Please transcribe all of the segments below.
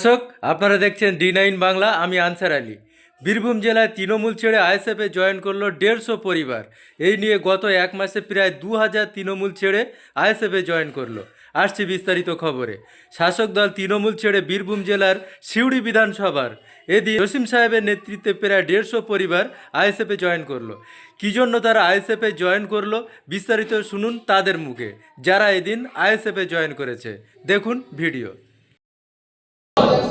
দর্শক, আপনারা দেখছেন D9 বাংলা। আমি আনসার আলী। বীরভূম জেলায় তৃণমূল ছেড়ে আইএসএফে জয়েন করলো 150 পরিবার। এই নিয়ে গত এক মাসে প্রায় 2000 তৃণমূল ছেড়ে আইএসএফে জয়েন করলো। আসছে বিস্তারিত খবরে। শাসক দল তৃণমূল ছেড়ে বীরভূম জেলার সিউড়ি বিধানসভার এদিন জসিম সাহেবের নেতৃত্বে প্রায় 150 পরিবার আইএসএফে জয়েন করলো। কী জন্য তারা আইএসএফে জয়েন করলো বিস্তারিত শুনুন তাদের মুখে, যারা এদিন আইএসএফে জয়েন করেছে। দেখুন ভিডিও।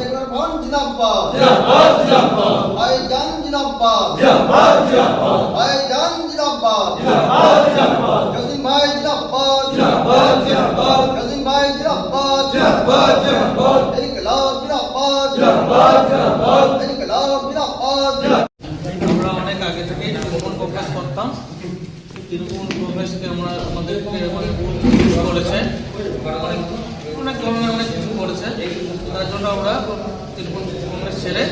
जिंदाबाद जिंदाबाद जिंदाबाद भाईजान जिंदाबाद जिंदाबाद जिंदाबाद भाईजान जिंदाबाद जिंदाबाद जिंदाबाद जसीम भाई जिंदाबाद जिंदाबाद जिंदाबाद जसीम भाई जिंदाबाद जिंदाबाद जिंदाबाद इनकलाब जिंदाबाद जिंदाबाद जिंदाबाद इनकलाब जिंदाबाद। আমরা অনেক আগে থেকে তৃণমূল কংগ্রেস করতাম। তৃণমূল কংগ্রেসকে আমরা আমাদেরকে করেছে অনেক ধরনের অনেক কিছু করেছে, তার জন্য আমরা তৃণমূল কংগ্রেস ছেড়ে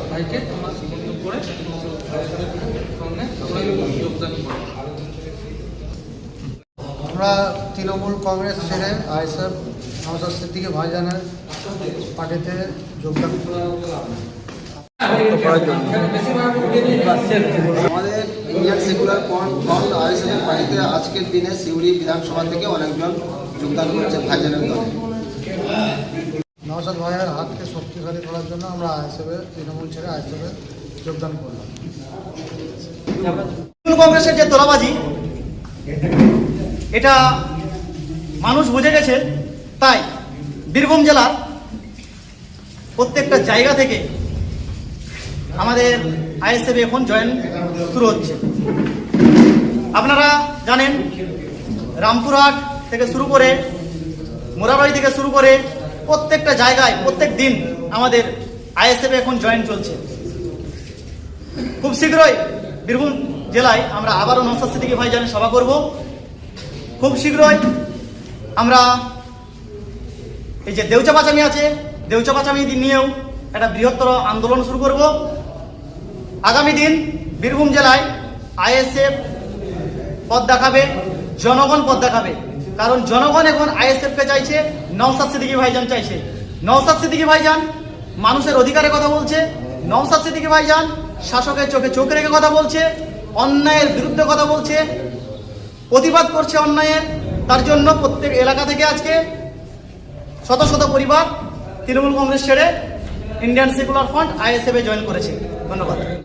ভাইকে আমরা সমর্থন করে সঙ্গে আমরা যোগদান করি। আমরা তৃণমূল কংগ্রেস ছেড়ে আইএসএফ নওশাদ সিদ্দিকী ভাইজানের পার্টিতে যোগদান আমাদের ইন্ডিয়ান সেকুলার ফ্রন্ট আইএসএফের পার্টিতে আজকের দিনে সিউড়ি বিধানসভা থেকে অনেকজন যোগদান করেছে ভাইজানের দলে। নওশাদ ভাইয়ের হাতকে শক্তিশালী করার জন্য আমরা আইএসএফে তৃণমূল ছেড়ে আইএসএফে যোগদান করলাম। তৃণমূল কংগ্রেসের যে তোলাবাজি, এটা মানুষ বুঝে গেছে। তাই বীরভূম জেলার প্রত্যেকটা জায়গা থেকে আমাদের আইএসএফ এখন জয়েন শুরু হচ্ছে। আপনারা জানেন, রামপুরহাট থেকে শুরু করে মোরাবাড়ি থেকে শুরু করে প্রত্যেকটা জায়গায় প্রত্যেক দিন আমাদের আইএসএফ এখন জয়েন চলছে। খুব শীঘ্রই বীরভূম জেলায় আমরা আবারও নওশাদ সিদ্দিকী ভাইজানের সভা করব। খুব শীঘ্রই আমরা এই যে দেউচা পাচামি আছে, দেউচা পাচামি নিয়েও একটা বৃহত্তর আন্দোলন শুরু করব। আগামী দিন বীরভূম জেলায় আইএসএফ পথ দেখাবে, জনগণ পথ দেখাবে। কারণ জনগণ এখন আইএসএফকে চাইছে, নওশাদ সিদ্দিকী ভাইজান চাইছে। নওশাদ সিদ্দিকী ভাইজান মানুষের অধিকারের কথা বলছে। নওশাদ সিদ্দিকী ভাইজান শাসকের চোখে চোখ রেখে কথা বলছে, অন্যায়ের বিরুদ্ধে কথা বলছে, প্রতিবাদ করছে অন্যায়ের। তার জন্য প্রত্যেক এলাকা থেকে আজকে শত শত পরিবার তৃণমূল কংগ্রেস ছেড়ে ইন্ডিয়ান সেকুলার ফ্রন্ট আইএসএফে জয়েন করেছে। ধন্যবাদ।